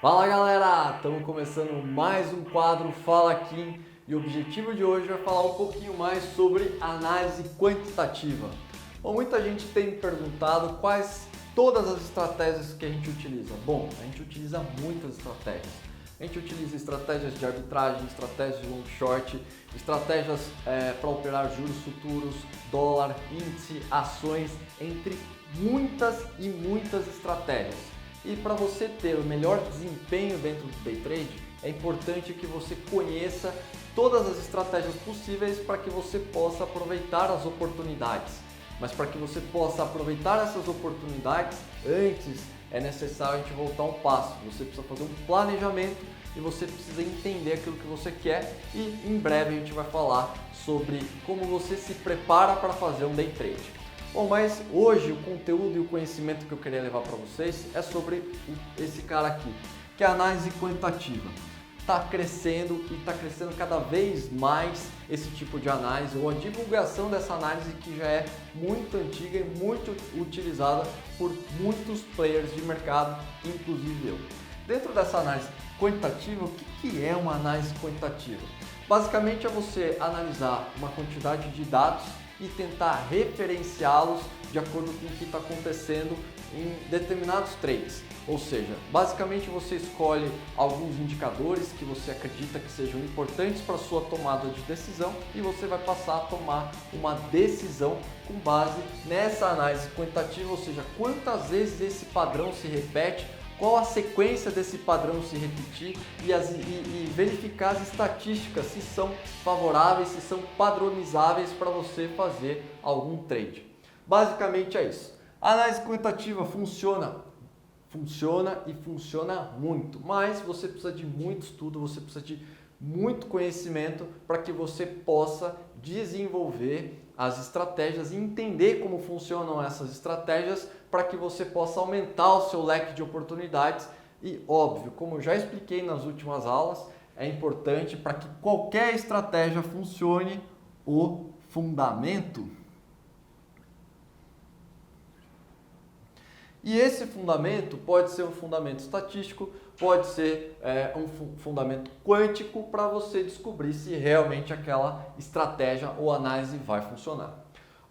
Fala galera, estamos começando mais um quadro Fala Kim e o objetivo de hoje é falar um pouquinho mais sobre análise quantitativa. Bom, muita gente tem me perguntado quais todas as estratégias que a gente utiliza. Bom, a gente utiliza muitas estratégias. A gente utiliza estratégias de arbitragem, estratégias de long short, estratégias para operar juros futuros, dólar, índice, ações, entre muitas e muitas estratégias. E para você ter o melhor desempenho dentro do day trade, é importante que você conheça todas as estratégias possíveis para que você possa aproveitar as oportunidades. Mas para que você possa aproveitar essas oportunidades, antes é necessário a gente voltar um passo. Você precisa fazer um planejamento e você precisa entender aquilo que você quer e em breve a gente vai falar sobre como você se prepara para fazer um day trade. Bom, mas hoje o conteúdo e o conhecimento que eu queria levar para vocês é sobre esse cara aqui, que é a análise quantitativa. Está crescendo e está crescendo cada vez mais esse tipo de análise ou a divulgação dessa análise que já é muito antiga e muito utilizada por muitos players de mercado, inclusive eu. Dentro dessa análise quantitativa, o que é uma análise quantitativa? Basicamente é você analisar uma quantidade de dados e tentar referenciá-los de acordo com o que está acontecendo em determinados trades. Ou seja, basicamente você escolhe alguns indicadores que você acredita que sejam importantes para a sua tomada de decisão e você vai passar a tomar uma decisão com base nessa análise quantitativa, ou seja, quantas vezes esse padrão se repete, qual a sequência desse padrão se repetir e verificar as estatísticas, se são favoráveis, se são padronizáveis para você fazer algum trade. Basicamente é isso. A análise quantitativa funciona e funciona muito, mas você precisa de muito estudo, você precisa de muito conhecimento para que você possa desenvolver as estratégias e entender como funcionam essas estratégias para que você possa aumentar o seu leque de oportunidades e, óbvio, como eu já expliquei nas últimas aulas, é importante para que qualquer estratégia funcione o fundamento. E esse fundamento pode ser um fundamento estatístico, pode ser um fundamento quântico para você descobrir se realmente aquela estratégia ou análise vai funcionar.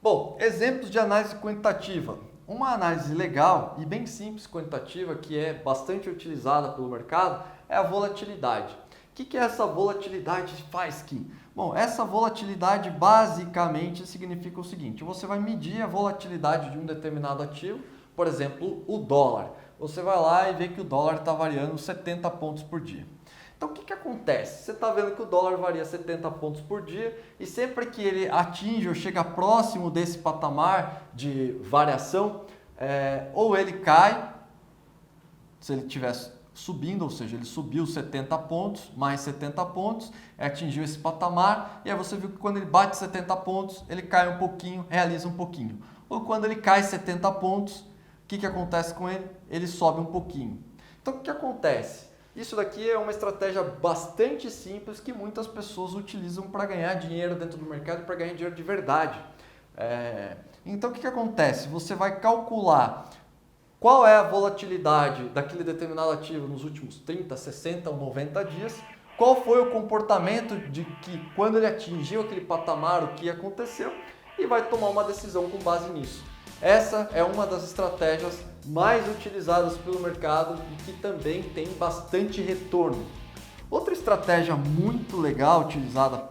Bom, exemplos de análise quantitativa. Uma análise legal e bem simples quantitativa que é bastante utilizada pelo mercado é a volatilidade. O que essa volatilidade faz, Kim? Bom, essa volatilidade basicamente significa o seguinte: você vai medir a volatilidade de um determinado ativo, por exemplo, o dólar. Você vai lá e vê que o dólar está variando 70 pontos por dia. Então, o que acontece? Você está vendo que o dólar varia 70 pontos por dia e sempre que ele atinge ou chega próximo desse patamar de variação, ou ele cai, se ele estiver subindo, ou seja, ele subiu 70 pontos, mais 70 pontos, atingiu esse patamar, e aí você viu que quando ele bate 70 pontos, ele cai um pouquinho, realiza um pouquinho. Ou quando ele cai 70 pontos, o que acontece com ele? Ele sobe um pouquinho. Então, o que acontece? Isso daqui é uma estratégia bastante simples que muitas pessoas utilizam para ganhar dinheiro dentro do mercado e para ganhar dinheiro de verdade. Então, o que acontece? Você vai calcular qual é a volatilidade daquele determinado ativo nos últimos 30, 60 ou 90 dias, qual foi o comportamento de que quando ele atingiu aquele patamar, o que aconteceu, e vai tomar uma decisão com base nisso. Essa é uma das estratégias mais utilizadas pelo mercado e que também tem bastante retorno. Outra estratégia muito legal utilizada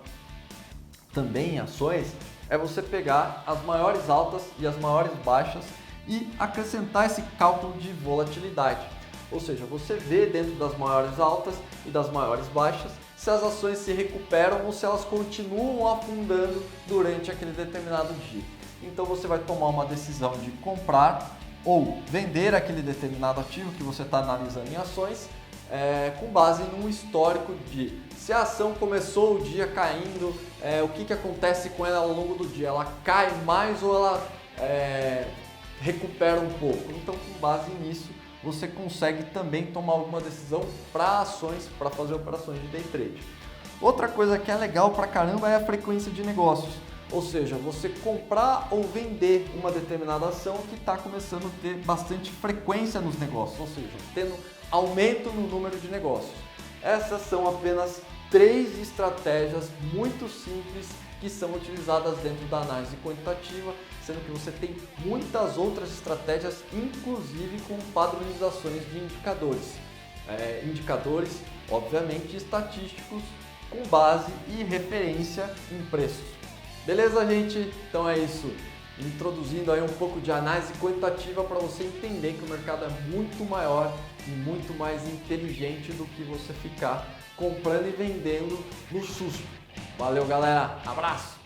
também em ações é você pegar as maiores altas e as maiores baixas e acrescentar esse cálculo de volatilidade. Ou seja, você vê dentro das maiores altas e das maiores baixas se as ações se recuperam ou se elas continuam afundando durante aquele determinado dia. Então você vai tomar uma decisão de comprar ou vender aquele determinado ativo que você está analisando em ações com base num histórico de se a ação começou o dia caindo, o que acontece com ela ao longo do dia? Ela cai mais ou ela recupera um pouco? Então, com base nisso, você consegue também tomar alguma decisão para ações, para fazer operações de day trade. Outra coisa que é legal pra caramba é a frequência de negócios. Ou seja, você comprar ou vender uma determinada ação que está começando a ter bastante frequência nos negócios, ou seja, tendo aumento no número de negócios. Essas são apenas 3 estratégias muito simples que são utilizadas dentro da análise quantitativa, sendo que você tem muitas outras estratégias, inclusive com padronizações de indicadores. Indicadores, obviamente, estatísticos com base e referência em preços. Beleza, gente? Então é isso. Introduzindo aí um pouco de análise quantitativa para você entender que o mercado é muito maior e muito mais inteligente do que você ficar comprando e vendendo no susto. Valeu, galera. Abraço!